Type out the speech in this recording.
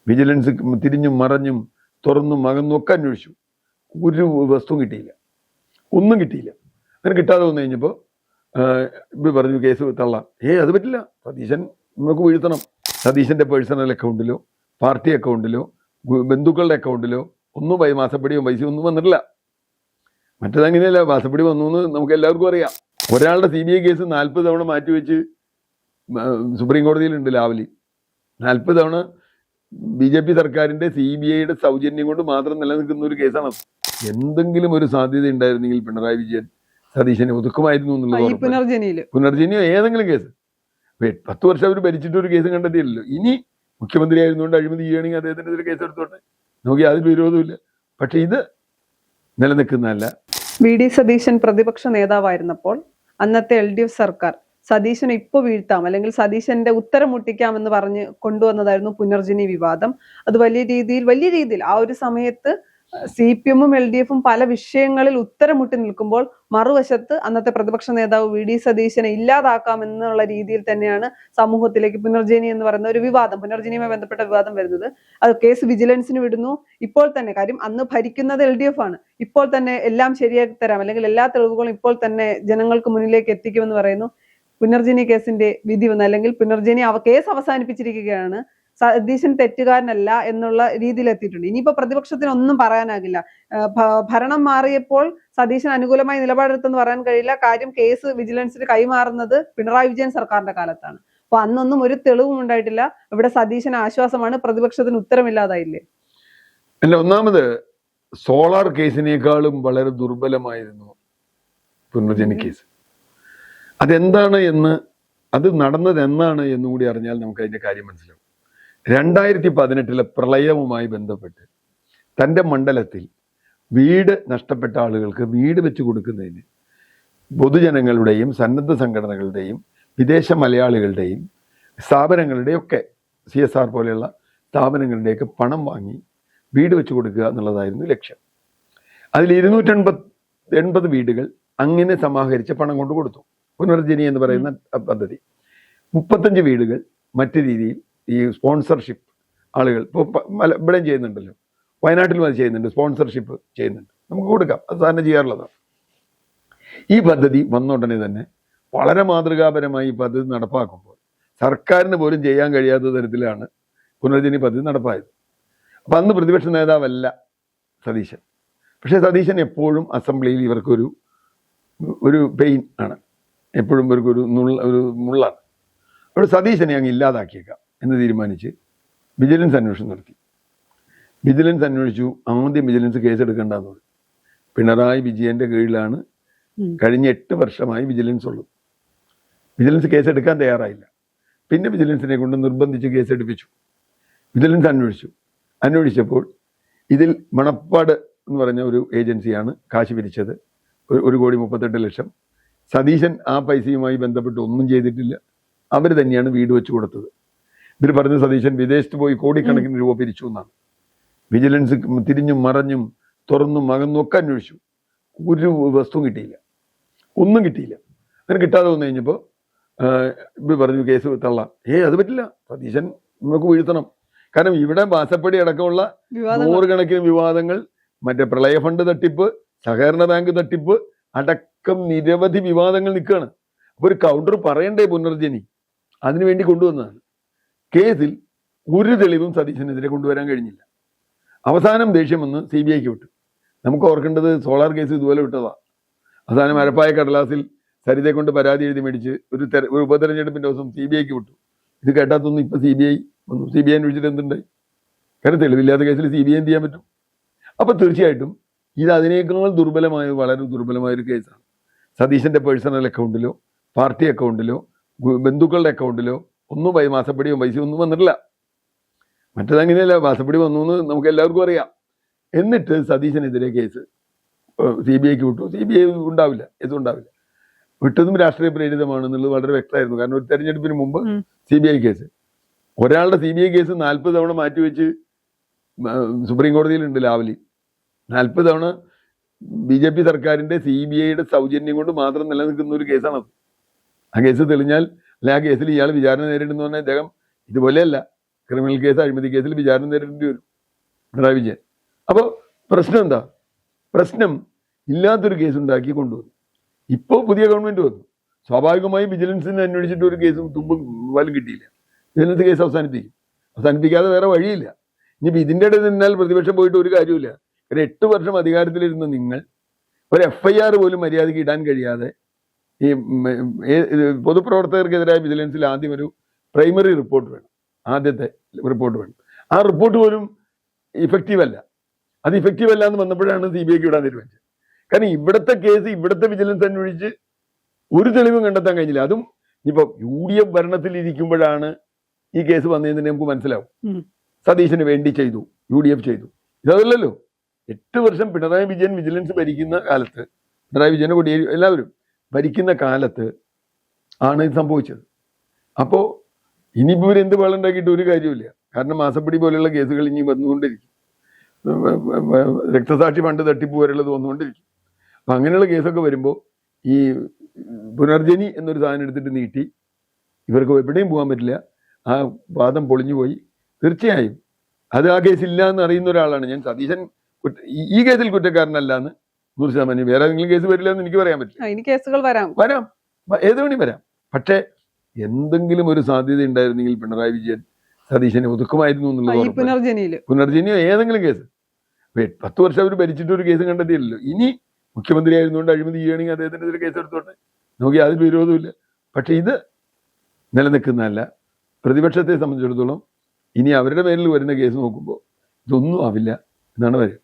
Vigilance തിരിഞ്ഞും മറഞ്ഞും തുറന്നും അകന്നും ഒക്കെ അന്വേഷിച്ചു. ഒരു വസ്തുവും കിട്ടിയില്ല, ഒന്നും കിട്ടിയില്ല. അങ്ങനെ കിട്ടാതെ വന്നു കഴിഞ്ഞപ്പോൾ ഇവർ പറഞ്ഞു കേസ് തള്ളാം. അത് പറ്റില്ല, സതീശൻ നമുക്ക് വീഴ്ത്തണം. സതീശന്റെ പേഴ്സണൽ അക്കൗണ്ടിലോ പാർട്ടി അക്കൗണ്ടിലോ ബന്ധുക്കളുടെ അക്കൗണ്ടിലോ ഒന്നും മാസപ്പടിയോ പൈസ ഒന്നും വന്നിട്ടില്ല. മറ്റേതങ്ങനെയല്ല, മാസപ്പടി വന്നു എന്ന് നമുക്ക് എല്ലാവർക്കും അറിയാം. ഒരാളുടെ CBI കേസ് 40 തവണ മാറ്റിവെച്ച് സുപ്രീം കോടതിയിലുണ്ട് ലാവലി. 40 തവണ BJP സർക്കാരിന്റെ CBIയുടെ സൗജന്യം കൊണ്ട് മാത്രം നിലനിൽക്കുന്ന ഒരു കേസാണ്. എന്തെങ്കിലും ഒരു സാധ്യത ഉണ്ടായിരുന്നെങ്കിൽ പിണറായി വിജയൻ സതീശനെ ഒതുക്കുമായിരുന്നു എന്നുള്ളത്. പുനർജനിയോ ഏതെങ്കിലും കേസ് 10 വർഷം അവർ ഭരിച്ചിട്ട് ഒരു കേസ് കണ്ടെത്തിയില്ലല്ലോ. ഇനി മുഖ്യമന്ത്രി ആയിരുന്നുകൊണ്ട് അഴിമതി ചെയ്യുകയാണെങ്കിൽ അദ്ദേഹത്തിനെതിരെ കേസ് എടുത്തോട്ടെ, നമുക്ക് യാതൊരു വിരോധമില്ല. പക്ഷെ ഇത് നിലനിൽക്കുന്നതല്ല. VD സതീശൻ പ്രതിപക്ഷ നേതാവായിരുന്നപ്പോൾ അന്നത്തെ LDF സർക്കാർ സതീശനെ ഇപ്പൊ വീഴ്ത്താം അല്ലെങ്കിൽ സതീശന്റെ ഉത്തരം മുട്ടിക്കാം എന്ന് പറഞ്ഞ് കൊണ്ടുവന്നതായിരുന്നു പുനർജനി വിവാദം. അത് വലിയ രീതിയിൽ ആ ഒരു സമയത്ത് CPM-ഉം LDF-ഉം പല വിഷയങ്ങളിൽ ഉത്തരം മുട്ടി നിൽക്കുമ്പോൾ മറുവശത്ത് അന്നത്തെ പ്രതിപക്ഷ നേതാവ് VD സതീശനെ ഇല്ലാതാക്കാം എന്നുള്ള രീതിയിൽ തന്നെയാണ് സമൂഹത്തിലേക്ക് പുനർജനി എന്ന് പറയുന്ന ഒരു വിവാദം, പുനർജനിയുമായി ബന്ധപ്പെട്ട വിവാദം വരുന്നത്. അത് കേസ് വിജിലൻസിന് വിടുന്നു. ഇപ്പോൾ തന്നെ, കാര്യം അന്ന് ഭരിക്കുന്നത് LDF ആണ്, ഇപ്പോൾ തന്നെ എല്ലാം ശരിയാക്കി തരാം അല്ലെങ്കിൽ എല്ലാ തെളിവുകളും ഇപ്പോൾ തന്നെ ജനങ്ങൾക്ക് മുന്നിലേക്ക് എത്തിക്കുമെന്ന് പറയുന്നു. പുനർജനി കേസിന്റെ വിധി വന്നു, അല്ലെങ്കിൽ പുനർജനി കേസ് അവസാനിപ്പിച്ചിരിക്കുകയാണ്. സതീശൻ തെറ്റുകാരനല്ല എന്നുള്ള രീതിയിൽ എത്തിയിട്ടുണ്ട്. ഇനിയിപ്പോ പ്രതിപക്ഷത്തിന് ഒന്നും പറയാനാകില്ല. ഭരണം മാറിയപ്പോൾ സതീശൻ അനുകൂലമായി നിലപാടെടുത്തെന്ന് പറയാൻ കഴിയില്ല. കാര്യം കേസ് വിജിലൻസിന് കൈമാറുന്നത് പിണറായി വിജയൻ സർക്കാരിന്റെ കാലത്താണ്. അപ്പൊ അന്നൊന്നും ഒരു തെളിവും ഉണ്ടായിട്ടില്ല. ഇവിടെ സതീശന് ആശ്വാസമാണ്, പ്രതിപക്ഷത്തിന് ഉത്തരമില്ലാതായില്ലേ. അല്ല, ഒന്നാമത് സോളാർ കേസിനേക്കാളും വളരെ ദുർബലമായിരുന്നു പുനർജനി കേസ്. അതെന്താണ് എന്ന്, അത് നടന്നത് എന്നാണ് എന്നുകൂടി അറിഞ്ഞാൽ നമുക്ക് അതിന്റെ കാര്യം മനസ്സിലാവും. 2018 പ്രളയവുമായി ബന്ധപ്പെട്ട് തൻ്റെ മണ്ഡലത്തിൽ വീട് നഷ്ടപ്പെട്ട ആളുകൾക്ക് വീട് വെച്ച് കൊടുക്കുന്നതിന് പൊതുജനങ്ങളുടെയും സന്നദ്ധ സംഘടനകളുടെയും വിദേശ മലയാളികളുടെയും സ്ഥാപനങ്ങളുടെയൊക്കെ CSR പോലെയുള്ള സ്ഥാപനങ്ങളുടെയൊക്കെ പണം വാങ്ങി വീട് വെച്ച് കൊടുക്കുക എന്നുള്ളതായിരുന്നു ലക്ഷ്യം. അതിൽ 280 വീടുകൾ അങ്ങനെ സമാഹരിച്ച പണം കൊണ്ട് കൊടുത്തു. പുനർജനി എന്ന് പറയുന്ന പദ്ധതി. 35 വീടുകൾ മറ്റു രീതിയിൽ ഈ സ്പോൺസർഷിപ്പ് ആളുകൾ ഇപ്പോൾ ഇവിടെയും ചെയ്യുന്നുണ്ടല്ലോ, വയനാട്ടിലും അത് ചെയ്യുന്നുണ്ട്, സ്പോൺസർഷിപ്പ് ചെയ്യുന്നുണ്ട്, നമുക്ക് കൊടുക്കാം, അത് സാധാരണ ചെയ്യാറുള്ളതാണ്. ഈ പദ്ധതി വന്ന ഉടനെ തന്നെ വളരെ മാതൃകാപരമായി ഈ പദ്ധതി നടപ്പാക്കുമ്പോൾ സർക്കാരിന് പോലും ചെയ്യാൻ കഴിയാത്ത തരത്തിലാണ് പുനർജനി പദ്ധതി നടപ്പായത്. അപ്പം അന്ന് പ്രതിപക്ഷ നേതാവല്ല സതീശൻ. പക്ഷേ സതീശൻ എപ്പോഴും അസംബ്ലിയിൽ ഇവർക്കൊരു പെയിൻ ആണ്, എപ്പോഴും ഇവർക്കൊരു മുള്ളാണ്. അവിടെ സതീശനെ അങ്ങ് ഇല്ലാതാക്കിയേക്കാം എന്ന് തീരുമാനിച്ച് വിജിലൻസ് അന്വേഷണം നടത്തി. വിജിലൻസ് അന്വേഷിച്ചു. ആദ്യം വിജിലൻസ് കേസെടുക്കേണ്ടെന്ന് പറഞ്ഞു. പിണറായി വിജയന്റെ കീഴിലാണ് കഴിഞ്ഞ 8 വർഷമായി വിജിലൻസ് ഉള്ളത്. വിജിലൻസ് കേസെടുക്കാൻ തയ്യാറായില്ല. പിന്നെ വിജിലൻസിനെ കൊണ്ട് നിർബന്ധിച്ച് കേസെടുപ്പിച്ചു. വിജിലൻസ് അന്വേഷിച്ചപ്പോൾ ഇതിൽ മണപ്പാട് എന്ന് പറഞ്ഞ ഒരു ഏജൻസിയാണ് കാശ് പിരിച്ചത്, 1,38,00,000. സതീശൻ ആ പൈസയുമായി ബന്ധപ്പെട്ട് ഒന്നും ചെയ്തിട്ടില്ല. അവർ തന്നെയാണ് വീട് വെച്ച് കൊടുത്തത്. ഇവർ പറഞ്ഞ സതീശൻ വിദേശത്ത് പോയി കോടിക്കണക്കിന് രൂപ പിരിച്ചു എന്നാണ്. വിജിലൻസ് തിരിഞ്ഞും മറഞ്ഞും തുറന്നും അകന്നും ഒക്കെ അന്വേഷിച്ചു. ഒരു വസ്തുവും കിട്ടിയില്ല, ഒന്നും കിട്ടിയില്ല. അങ്ങനെ കിട്ടാതെ വന്നു കഴിഞ്ഞപ്പോൾ ഇവർ പറഞ്ഞു കേസ് തള്ളാം. അത് പറ്റില്ല, സതീശൻ നമുക്ക് വീഴ്ത്തണം. കാരണം ഇവിടെ മാസപ്പടി അടക്കമുള്ള 100 കണക്കിന് വിവാദങ്ങൾ, മറ്റേ പ്രളയ ഫണ്ട് തട്ടിപ്പ്, സഹകരണ ബാങ്ക് തട്ടിപ്പ് അടക്കം നിരവധി വിവാദങ്ങൾ നിൽക്കുകയാണ്. അപ്പോൾ ഒരു കൗണ്ടർ പറയണ്ടേ പുനർജനി? അതിനുവേണ്ടി കൊണ്ടുവന്നതാണ്. കേസിൽ ഒരു തെളിവും സതീശനെതിരെ കൊണ്ടുവരാൻ കഴിഞ്ഞില്ല. അവസാനം ദേഷ്യം വന്ന് CBIക്ക് വിട്ടു. നമുക്ക് ഓർക്കേണ്ടത് സോളാർ കേസ് ഇതുപോലെ വിട്ടതാണ്. അവസാനം അരപ്പായ കടലാസിൽ സരിതയെ കൊണ്ട് പരാതി എഴുതി മേടിച്ച് ഒരു ഉപതെരഞ്ഞെടുപ്പിന്റെ ദിവസം CBIക്ക് വിട്ടു. ഇത് കേട്ടാത്തൊന്നും ഇപ്പൊ CBI വന്നു. CBI അന്വേഷിച്ചിട്ട് എന്തുണ്ടായി? കാരണം തെളിവില്ലാത്ത കേസിൽ CBI എന്ത് ചെയ്യാൻ പറ്റും? അപ്പൊ തീർച്ചയായിട്ടും ഇത് അതിനേക്കാൾ വളരെ ദുർബലമായൊരു കേസാണ്. സതീശന്റെ പേഴ്സണൽ അക്കൗണ്ടിലോ പാർട്ടി അക്കൗണ്ടിലോ ബന്ധുക്കളുടെ അക്കൗണ്ടിലോ ഒന്നും മാസപ്പടിയോ പൈസ ഒന്നും വന്നിട്ടില്ല. മറ്റേതങ്ങനെയല്ല, മാസപ്പടി വന്നു എന്ന് നമുക്ക് എല്ലാവർക്കും അറിയാം. എന്നിട്ട് സതീശനെതിരെ കേസ് CBIക്ക് വിട്ടു. CBI ഉണ്ടാവില്ല, ഇതുണ്ടാവില്ല. വിട്ടതും രാഷ്ട്രീയ പ്രേരിതമാണെന്നുള്ളത് വളരെ വ്യക്തമായിരുന്നു. കാരണം ഒരു തെരഞ്ഞെടുപ്പിന് മുമ്പ് CBI കേസ്, ഒരാളുടെ CBI കേസ് 40 തവണ മാറ്റിവെച്ച് സുപ്രീം കോടതിയിലുണ്ട് ലാവലി. 40 തവണ BJP സർക്കാരിന്റെ CBIയുടെ സൗജന്യം കൊണ്ട് മാത്രം നിലനിൽക്കുന്ന ഒരു കേസാണത്. ആ കേസ് തെളിഞ്ഞാൽ, അല്ലെ ആ കേസിൽ ഇയാൾ വിചാരണ നേരിടുന്നു പറഞ്ഞാൽ അദ്ദേഹം ഇതുപോലെയല്ല, ക്രിമിനൽ കേസ്, അഴിമതി കേസിൽ വിചാരണ നേരിടേണ്ടി വരും പിണറായി വിജയൻ. അപ്പോൾ പ്രശ്നം എന്താ? പ്രശ്നം ഇല്ലാത്തൊരു കേസ് ഉണ്ടാക്കി കൊണ്ടുവന്നു. ഇപ്പോൾ പുതിയ ഗവൺമെന്റ് വന്നു, സ്വാഭാവികമായും വിജിലൻസിന് അന്വേഷിച്ചിട്ട് ഒരു കേസും തുമ്പും പോലും കിട്ടിയില്ല. വിജിലൻസ് കേസ് അവസാനിപ്പിക്കാതെ വേറെ വഴിയില്ല. ഇനിയിപ്പോൾ ഇതിൻ്റെ ഇടയിൽ നിന്നാൽ പ്രതിപക്ഷം പോയിട്ട് ഒരു കാര്യമില്ല. ഒരു 8 വർഷം അധികാരത്തിലിരുന്ന നിങ്ങൾ ഒരു FIR പോലും മര്യാദയ്ക്ക് ഇടാൻ കഴിയാതെ ഈ പൊതുപ്രവർത്തകർക്കെതിരായ വിജിലൻസിൽ ആദ്യം ഒരു പ്രൈമറി റിപ്പോർട്ട് വേണം, ആദ്യത്തെ റിപ്പോർട്ട് വേണം. ആ റിപ്പോർട്ട് പോലും ഇഫക്റ്റീവ് അല്ല. അത് ഇഫക്റ്റീവ് അല്ല എന്ന് വന്നപ്പോഴാണ് CBIക്ക് വിടാൻ തീരുമാനിച്ചത്. കാരണം ഇവിടുത്തെ കേസ് ഇവിടുത്തെ വിജിലൻസ് അന്വേഷിച്ച് ഒരു തെളിവും കണ്ടെത്താൻ കഴിഞ്ഞില്ല. അതും ഇനിയിപ്പോൾ UDF ഭരണത്തിൽ ഇരിക്കുമ്പോഴാണ് ഈ കേസ് വന്നതെന്ന് നമുക്ക് മനസ്സിലാവും. സതീശന് വേണ്ടി ചെയ്തു, UDF ചെയ്തു. ഇതല്ലല്ലോ. 8 വർഷം പിണറായി വിജയൻ വിജിലൻസ് ഭരിക്കുന്ന കാലത്ത്, പിണറായി വിജയനെ കൂടി എല്ലാവരും ഭരിക്കുന്ന കാലത്ത് ആണ് ഇത് സംഭവിച്ചത്. അപ്പോൾ ഇനിയിപ്പോൾ ഇവർ എന്ത് വെള്ളമുണ്ടാക്കിയിട്ട് ഒരു കാര്യമില്ല. കാരണം മാസപ്പടി പോലെയുള്ള കേസുകൾ ഇനി വന്നുകൊണ്ടിരിക്കും. രക്തസാക്ഷി ഫണ്ട് തട്ടിപ്പ് വരെയുള്ളത് വന്നുകൊണ്ടിരിക്കും. അപ്പം അങ്ങനെയുള്ള കേസൊക്കെ വരുമ്പോൾ ഈ പുനർജനി എന്നൊരു സാധനം എടുത്തിട്ട് നീട്ടി ഇവർക്ക് എവിടെയും പോകാൻ പറ്റില്ല. ആ വാദം പൊളിഞ്ഞു പോയി. തീർച്ചയായും അത് ആ കേസില്ല എന്ന് അറിയുന്ന ഒരാളാണ് ഞാൻ. സതീശൻ ഈ കേസിൽ കുറ്റക്കാരനല്ല എന്ന് 100%. വേറെ ഏതെങ്കിലും കേസ് വരില്ല എന്ന് എനിക്ക് പറയാൻ പറ്റില്ല. ഇനി കേസുകൾ വരാം, ഏത് വേണി വരാം. പക്ഷേ എന്തെങ്കിലും ഒരു സാധ്യത ഉണ്ടായിരുന്നെങ്കിൽ പിണറായി വിജയൻ സതീശനെ ഒതുക്കുമായിരുന്നു എന്നുള്ളത്. പുനർജനിയോ ഏതെങ്കിലും കേസ്. 10 വർഷം അവർ ഭരിച്ചിട്ട് ഒരു കേസ് കണ്ടെത്തിയില്ലല്ലോ. ഇനി മുഖ്യമന്ത്രി ആയിരുന്നുകൊണ്ട് അഴിമതി ചെയ്യുകയാണെങ്കിൽ അദ്ദേഹത്തിനെതിരെ കേസ് എടുത്തോട്ടെ, നമുക്ക് യാതൊരു വിരോധമില്ല. പക്ഷെ ഇത് നിലനിൽക്കുന്നതല്ല. പ്രതിപക്ഷത്തെ സംബന്ധിച്ചിടത്തോളം ഇനി അവരുടെ പേരിൽ വരുന്ന കേസ് നോക്കുമ്പോൾ ഇതൊന്നും ആവില്ല എന്നാണ് പറയുക.